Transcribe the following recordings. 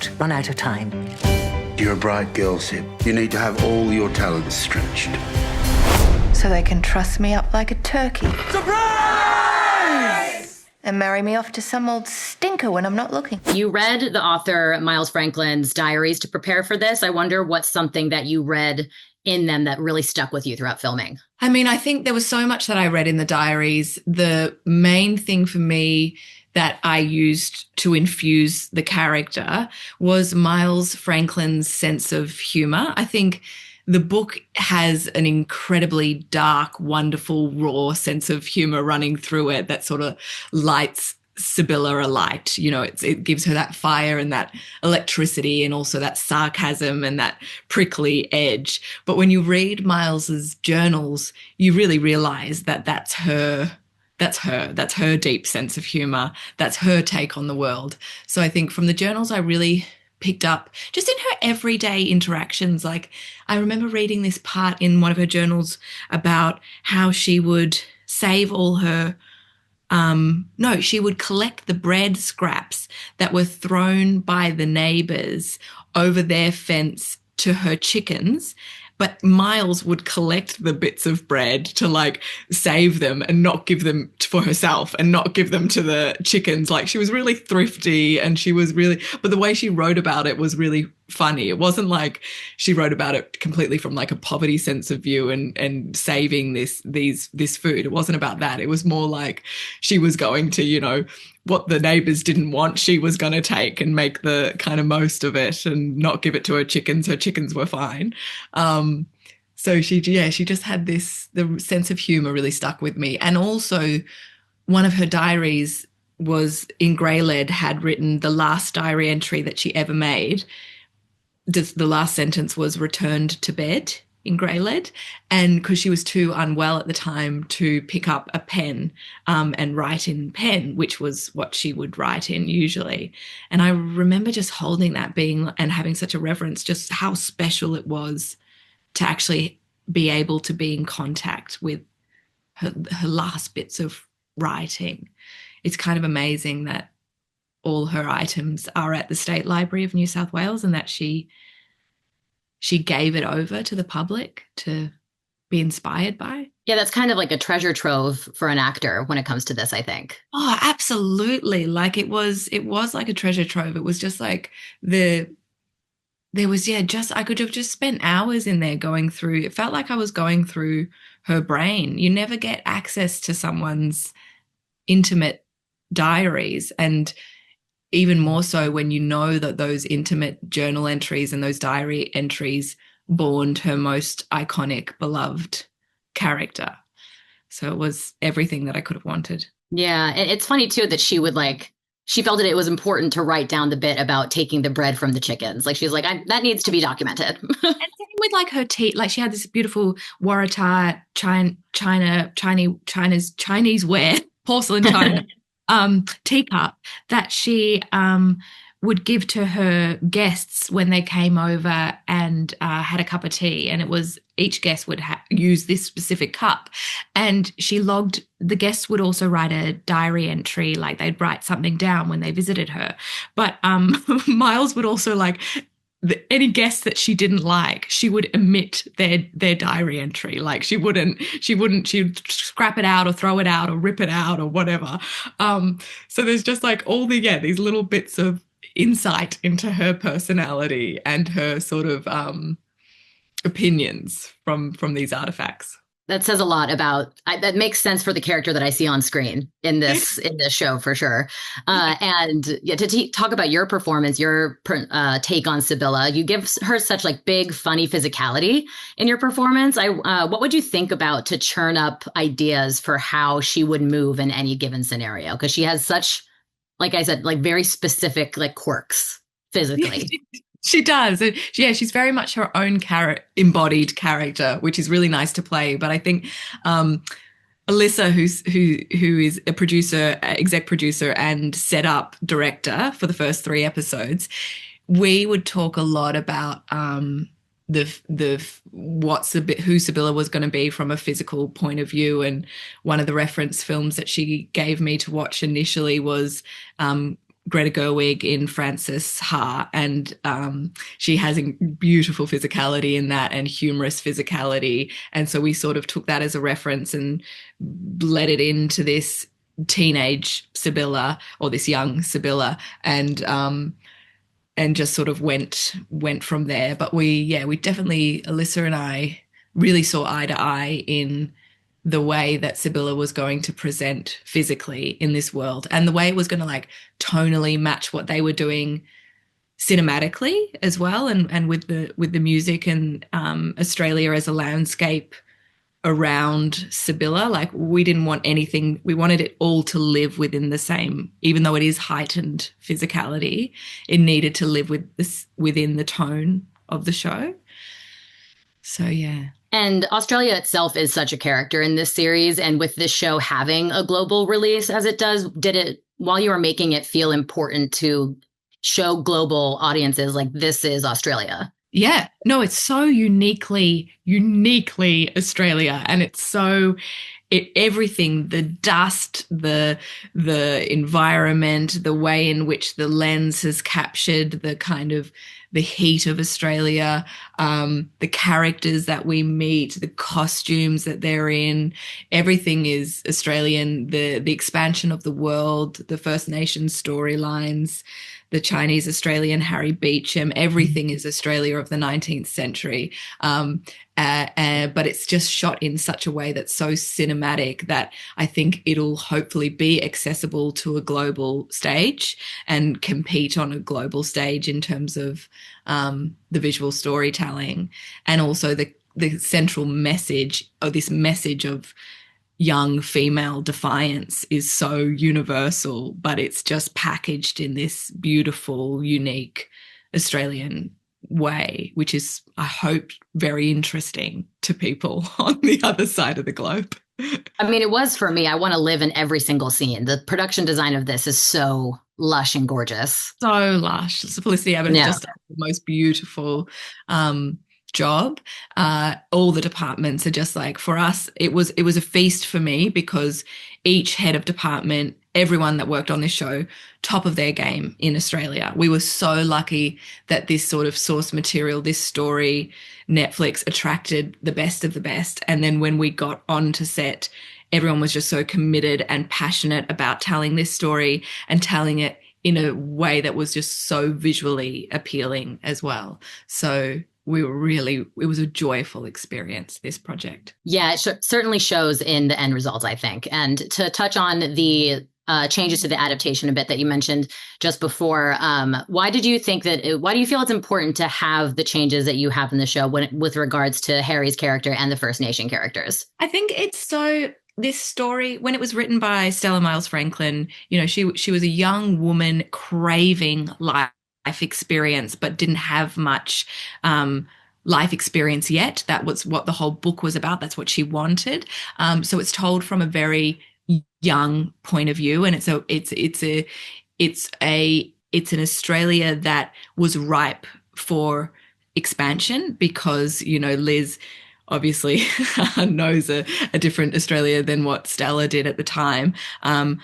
not run out of time. You're a bright girl, Sib. You need to have all your talents stretched. So they can truss me up like a turkey. Surprise! And marry me off to some old stinker when I'm not looking. You read the author Miles Franklin's diaries to prepare for this. I wonder what's something that you read in them that really stuck with you throughout filming. I mean, I think there was so much that I read in the diaries. The main thing for me that I used to infuse the character was Miles Franklin's sense of humor. I think the book has an incredibly dark, wonderful, raw sense of humor running through it that sort of lights Sibylla a light. You know, it gives her that fire and that electricity and also that sarcasm and that prickly edge. But when you read Miles's journals, you really realize that that's her deep sense of humor. That's her take on the world. So I think from the journals, I really picked up just in her everyday interactions. Like, I remember reading this part in one of her journals about how she would save all her she would collect the bread scraps that were thrown by the neighbors over their fence to her chickens. But Miles would collect the bits of bread to like save them and not give them for herself and not give them to the chickens. Like, she was really thrifty and but the way she wrote about it was really funny. It wasn't like she wrote about it completely from like a poverty sense of view and saving this food. It wasn't about that. It was more like she was going to, you know, what the neighbors didn't want, she was going to take and make the kind of most of it and not give it to her chickens. Her chickens were fine. So she just had the sense of humor really stuck with me. And also one of her diaries was in grey lead, had written the last diary entry that she ever made. The last sentence was returned to bed in grey lead, and because she was too unwell at the time to pick up a pen and write in pen, which was what she would write in usually. And I remember just holding that and having such a reverence, just how special it was to actually be able to be in contact with her last bits of writing. It's kind of amazing that all her items are at the State Library of New South Wales and that she gave it over to the public to be inspired by. Yeah, that's kind of like a treasure trove for an actor when it comes to this, I think. Oh, absolutely. Like it was like a treasure trove. It was just like I could have just spent hours in there going through. It felt like I was going through her brain. You never get access to someone's intimate diaries, and even more so when you know that those intimate journal entries and those diary entries born her most iconic, beloved character. So it was everything that I could have wanted. Yeah. And it's funny too that she felt that it was important to write down the bit about taking the bread from the chickens. Like, she's like, that needs to be documented. And same with like her tea, like she had this beautiful Waratah Chinese ware, porcelain china teacup that she would give to her guests when they came over and had a cup of tea. And it was each guest would use this specific cup. And the guests would also write a diary entry, like they'd write something down when they visited her. But Miles would also any guest that she didn't like, she would omit their diary entry. Like she'd scrap it out or throw it out or rip it out or whatever. So there's just like these little bits of insight into her personality and her sort of opinions from these artifacts. That says a lot about, that makes sense for the character that I see on screen in this show for sure. And yeah, to talk about your performance, your take on Sibylla, you give her such like big, funny physicality in your performance. What would you think about to churn up ideas for how she would move in any given scenario? Because she has such, like I said, like very specific like quirks physically. She does. Yeah, she's very much her own embodied character, which is really nice to play. But I think Alyssa, who is a producer, exec producer and setup director for the first 3 episodes, we would talk a lot about who Sibylla was going to be from a physical point of view. And one of the reference films that she gave me to watch initially was Greta Gerwig in Frances Ha, and she has a beautiful physicality in that and humorous physicality. And so we sort of took that as a reference and led it into this teenage Sibylla, or this young Sibylla, and just sort of went from there. But we definitely, Alyssa and I, really saw eye to eye in the way that Sibylla was going to present physically in this world, and the way it was going to like tonally match what they were doing cinematically as well, and with the music, and Australia as a landscape around Sibylla. Like, we didn't want anything, we wanted it all to live within the same, even though it is heightened physicality, it needed to live within the tone of the show. So yeah. And Australia itself is such a character in this series. And with this show having a global release as it does, did it, while you were making it, feel important to show global audiences like this is Australia? Yeah, no, it's so uniquely Australia, and it's so everything, the dust, the environment, the way in which the lens has captured the kind of the heat of Australia, the characters that we meet, the costumes that they're in, everything is Australian. The expansion of the world, the First Nations storylines, the Chinese Australian Harry Beecham, everything is Australia of the 19th century. But it's just shot in such a way that's so cinematic that I think it'll hopefully be accessible to a global stage and compete on a global stage in terms of the visual storytelling, and also the central message, or this message of young female defiance, is so universal, but it's just packaged in this beautiful, unique Australian way, which is, I hope, very interesting to people on the other side of the globe. I mean, it was for me. I want to live in every single scene. The production design of this is so lush and gorgeous. So lush. Felicity Abbott has just done the most beautiful job. All the departments are just like, for us, it was a feast for me, because each head of department, everyone that worked on this show, top of their game in Australia. We were so lucky that this sort of source material, this story, Netflix, attracted the best of the best. And then when we got onto set, everyone was just so committed and passionate about telling this story, and telling it in a way that was just so visually appealing as well. So it was a joyful experience, this project. Yeah, it certainly shows in the end results, I think. And to touch on the changes to the adaptation a bit that you mentioned just before, why do you feel it's important to have the changes that you have in the show with regards to Harry's character and the First Nation characters? I think this story, when it was written by Stella Miles Franklin, she was a young woman craving life experience, but didn't have much life experience yet. That was what the whole book was about. That's what she wanted. So it's told from a very young point of view, and it's an Australia that was ripe for expansion, because Liz obviously knows a different Australia than what Stella did at the time.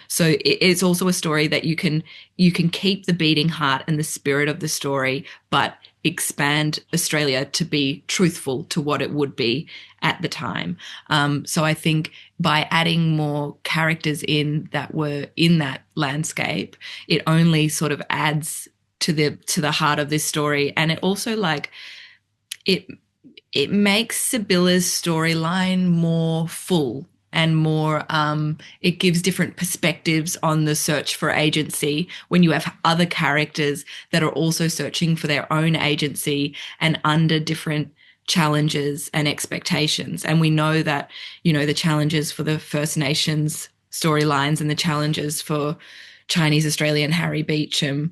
So it's also a story that you can keep the beating heart and the spirit of the story, but expand Australia to be truthful to what it would be at the time. So I think by adding more characters in that were in that landscape, it only sort of adds to the heart of this story. And it also it makes Sibylla's storyline more full and more, it gives different perspectives on the search for agency when you have other characters that are also searching for their own agency and under different challenges and expectations. And we know that, the challenges for the First Nations storylines and the challenges for Chinese Australian Harry Beecham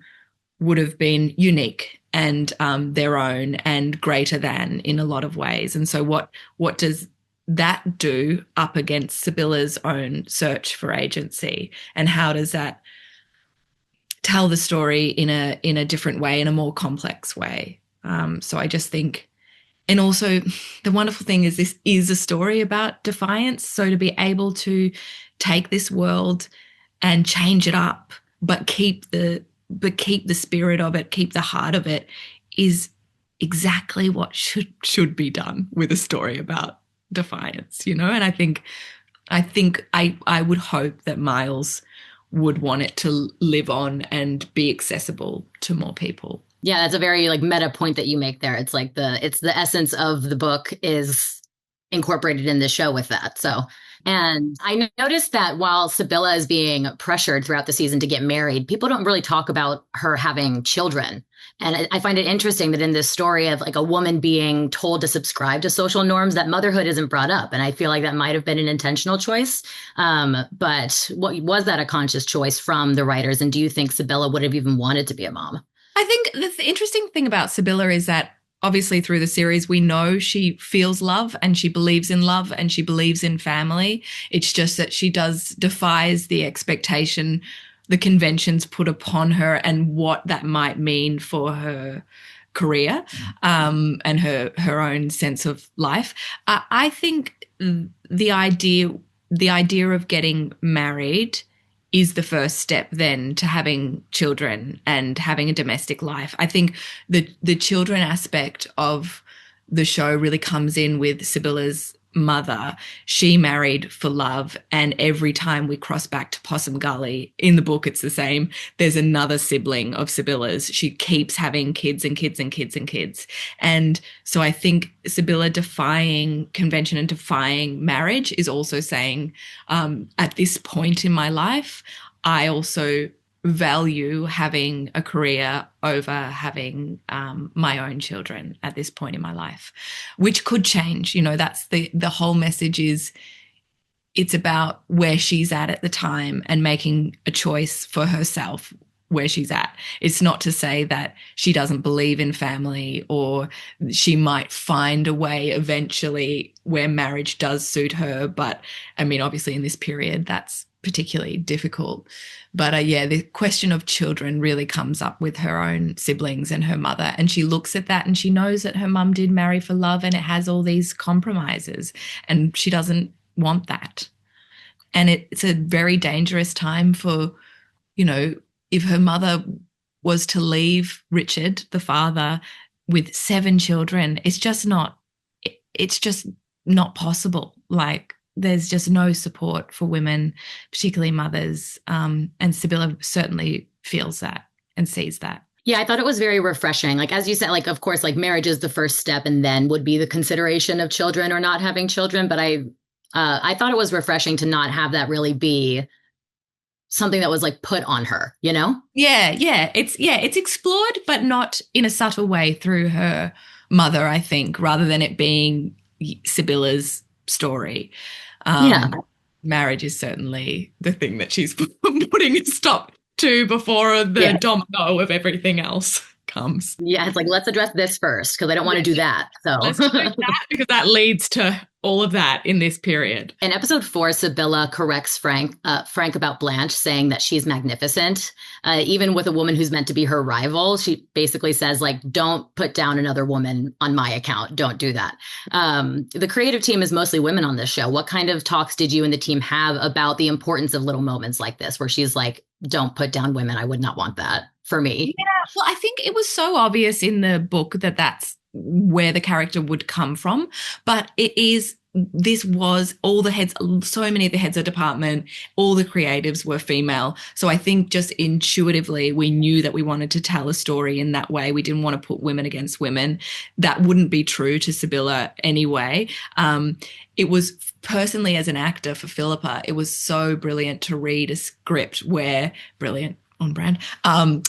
would have been unique and their own and greater than in a lot of ways. And so what does that do up against Sibylla's own search for agency, and how does that tell the story in a different way, in a more complex way? So I just think, and also the wonderful thing is this is a story about defiance. So to be able to take this world and change it up, but keep the but keep the spirit of it, keep the heart of it, is exactly what should be done with a story about defiance, And I think I would hope that Miles would want it to live on and be accessible to more people. Yeah, that's a very like meta point that you make there. It's like it's the essence of the book is incorporated in the show with that. So, and I noticed that while Sibylla is being pressured throughout the season to get married, people don't really talk about her having children. And I find it interesting that in this story of like a woman being told to subscribe to social norms, that motherhood isn't brought up. And I feel like that might have been an intentional choice. But what was that a conscious choice from the writers? And do you think Sibylla would have even wanted to be a mom? I think the interesting thing about Sibylla is that obviously through the series, we know she feels love and she believes in love and she believes in family. It's just that she defies the expectation, the conventions put upon her and what that might mean for her career and her own sense of life. I think the idea of getting married is the first step then to having children and having a domestic life. I think the children aspect of the show really comes in with Sibylla's mother. She married for love, and every time we cross back to Possum Gully, in the book it's the same. There's another sibling of Sibylla's. She keeps having kids and kids and kids and kids. And so I think Sibylla defying convention and defying marriage is also saying, at this point in my life, I also value having a career over having my own children at this point in my life, which could change. That's the whole message is it's about where she's at the time and making a choice for herself where she's at. It's not to say that she doesn't believe in family or she might find a way eventually where marriage does suit her. But I mean, obviously in this period, that's particularly difficult. But the question of children really comes up with her own siblings and her mother. And she looks at that and she knows that her mum did marry for love and it has all these compromises and she doesn't want that. And it's a very dangerous time for, if her mother was to leave Richard, the father, with 7 children, it's just not possible. Like, there's just no support for women, particularly mothers. And Sibylla certainly feels that and sees that. Yeah, I thought it was very refreshing. Like, as you said, like, of course, like marriage is the first step and then would be the consideration of children or not having children. But I thought it was refreshing to not have that really be something that was like put on her, Yeah. It's explored, but not in a subtle way through her mother, I think, rather than it being Sibylla's story. Marriage is certainly the thing that she's putting a stop to before the domino of everything else comes. Yeah, it's like, let's address this first because I don't want to do that. So let's do that because that leads to all of that in this period. In episode 4, Sibylla corrects Frank about Blanche, saying that she's magnificent. Even with a woman who's meant to be her rival, she basically says, like, don't put down another woman on my account. Don't do that. The creative team is mostly women on this show. What kind of talks did you and the team have about the importance of little moments like this, where she's like, don't put down women. I would not want that for me. Yeah, well, I think it was so obvious in the book that that's where the character would come from, but this was all the heads, so many of the heads of department, all the creatives were female. So I think just intuitively we knew that we wanted to tell a story in that way. We didn't want to put women against women. That wouldn't be true to Sibylla anyway. It was personally, as an actor for Philippa, it was so brilliant to read a script where brilliant on brand,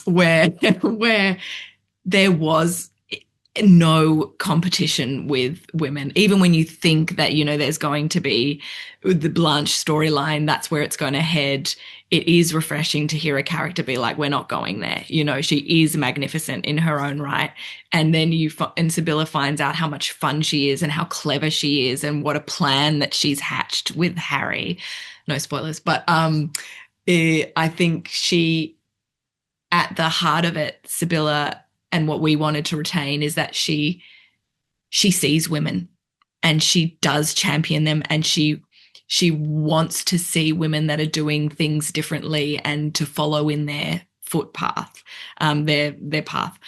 where there was no competition with women. Even when you think that, there's going to be the Blanche storyline, that's where it's going to head. It is refreshing to hear a character be like, we're not going there. She is magnificent in her own right. And then and Sibylla finds out how much fun she is and how clever she is and what a plan that she's hatched with Harry. No spoilers, but I think she, at the heart of it, Sibylla, and what we wanted to retain is that she sees women and she does champion them, and she wants to see women that are doing things differently and to follow in their footpath, their path.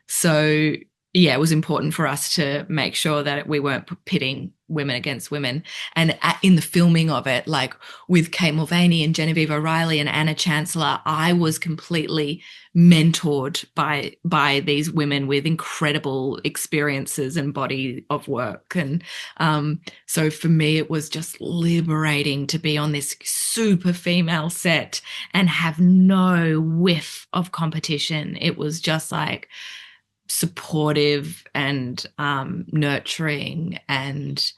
So yeah, it was important for us to make sure that we weren't pitting women against women. And in the filming of it, like with Kate Mulvaney and Genevieve O'Reilly and Anna Chancellor, I was completely mentored by these women with incredible experiences and body of work. And so for me, it was just liberating to be on this super female set and have no whiff of competition. It was just like supportive and nurturing and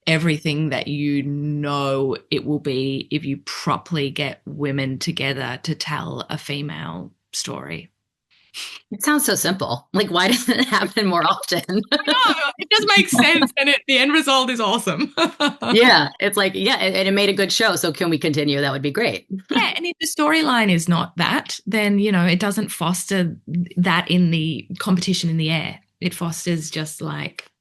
everything that you know it will be if you properly get women together to tell a female story. It sounds so simple. Like, why doesn't it happen more often? No, it does make sense, and the end result is awesome. Yeah, it's like, yeah, it made a good show. So can we continue? That would be great. Yeah, and if the storyline is not that, then, you know, it doesn't foster that in the competition in the air. It fosters just like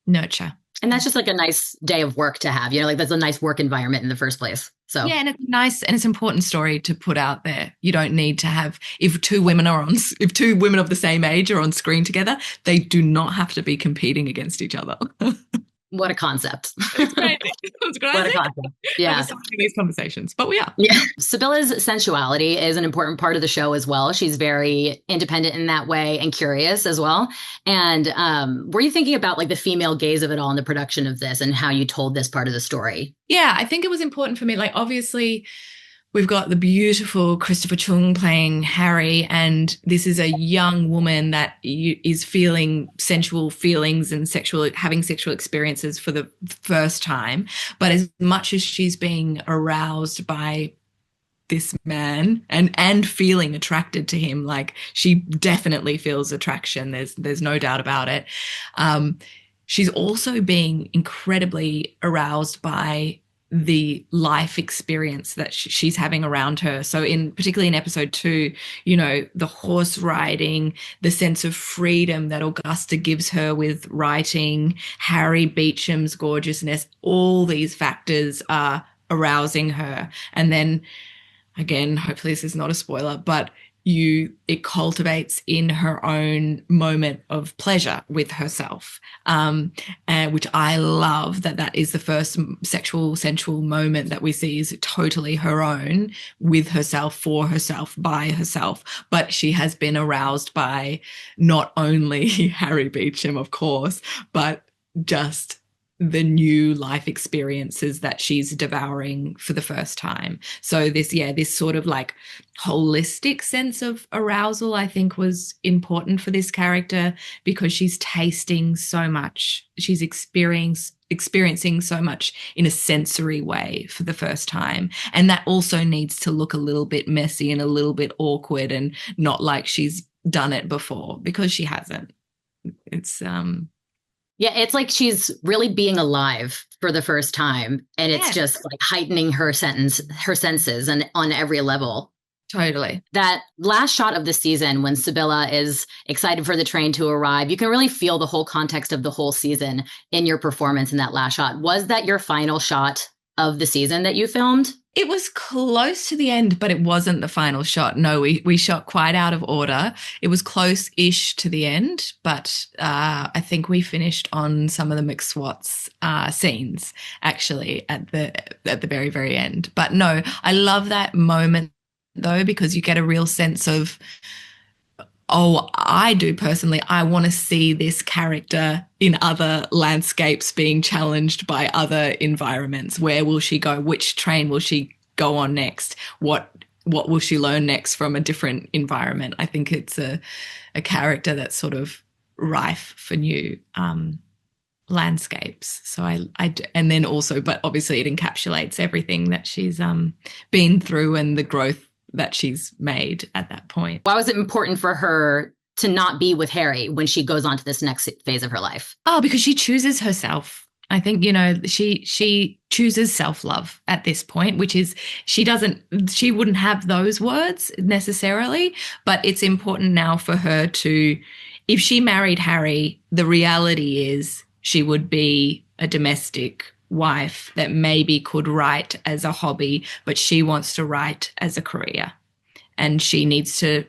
nurture. And that's just like a nice day of work to have, you know, like that's a nice work environment in the first place. So yeah, and it's nice and it's an important story to put out there. You don't need to have, if two women of the same age are on screen together, they do not have to be competing against each other. what a concept. It's crazy. It's crazy. What a concept. Yeah. We're having these conversations, but we are. Yeah. Sibylla's sensuality is an important part of the show as well. She's very independent in that way and curious as well. And were you thinking about like the female gaze of it all in the production of this and how you told this part of the story? Yeah, I think it was important for me. Like, obviously, we've got the beautiful Christopher Chung playing Harry, and this is a young woman that is feeling sensual feelings and having sexual experiences for the first time. But as much as she's being aroused by this man and feeling attracted to him, like she definitely feels attraction. There's no doubt about it. She's also being incredibly aroused by the life experience that she's having around her. So particularly in episode 2, you know, the horse riding, the sense of freedom that Augusta gives her with writing, Harry Beecham's gorgeousness, all these factors are arousing her. And then again, hopefully this is not a spoiler, but it cultivates in her own moment of pleasure with herself, and which I love that is the first sexual, sensual moment that we see is totally her own, with herself, for herself, by herself. But she has been aroused by not only Harry Beecham, of course, but just the new life experiences that she's devouring for the first time. So this sort of like holistic sense of arousal, I think, was important for this character because she's tasting so much. She's experiencing so much in a sensory way for the first time. And that also needs to look a little bit messy and a little bit awkward and not like she's done it before, because she hasn't. Yeah, it's like she's really being alive for the first time, and it's just like heightening her senses and on every level. Totally. That last shot of the season when Sibylla is excited for the train to arrive, you can really feel the whole context of the whole season in your performance in that last shot. Was that your final shot of the season that you filmed? It was close to the end, but it wasn't the final shot. No, we shot quite out of order. It was close-ish to the end, but I think we finished on some of the McSwats scenes actually at the very, very end. But no, I love that moment though, because you get a real sense of, I do personally, I want to see this character in other landscapes being challenged by other environments. Where will she go? Which train will she go on next? What will she learn next from a different environment? I think it's a character that's sort of rife for new landscapes. So and then also, but obviously it encapsulates everything that she's been through and the growth that she's made at that point. Why was it important for her to not be with Harry when she goes on to this next phase of her life? Oh, because she chooses herself. I think, you know, she chooses self-love at this point, which is she wouldn't have those words necessarily, but it's important now for her to, if she married Harry, the reality is she would be a domestic wife that maybe could write as a hobby, but she wants to write as a career. and she needs to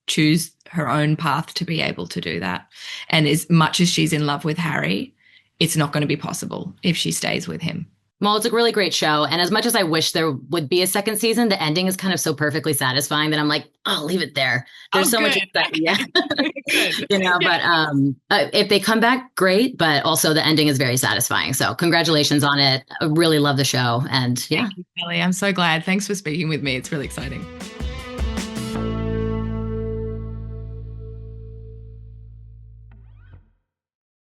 choose her own path to be able to do that. And as much as she's in love with Harry, it's not going to be possible if she stays with him. Well, it's a really great show. And as much as I wish there would be a second season, the ending is kind of so perfectly satisfying that I'm like, oh, leave it there. There's so much that, yeah. But if they come back, great. But also the ending is very satisfying. So congratulations on it. I really love the show. And yeah. Thank you, Kelly. I'm so glad. Thanks for speaking with me. It's really exciting.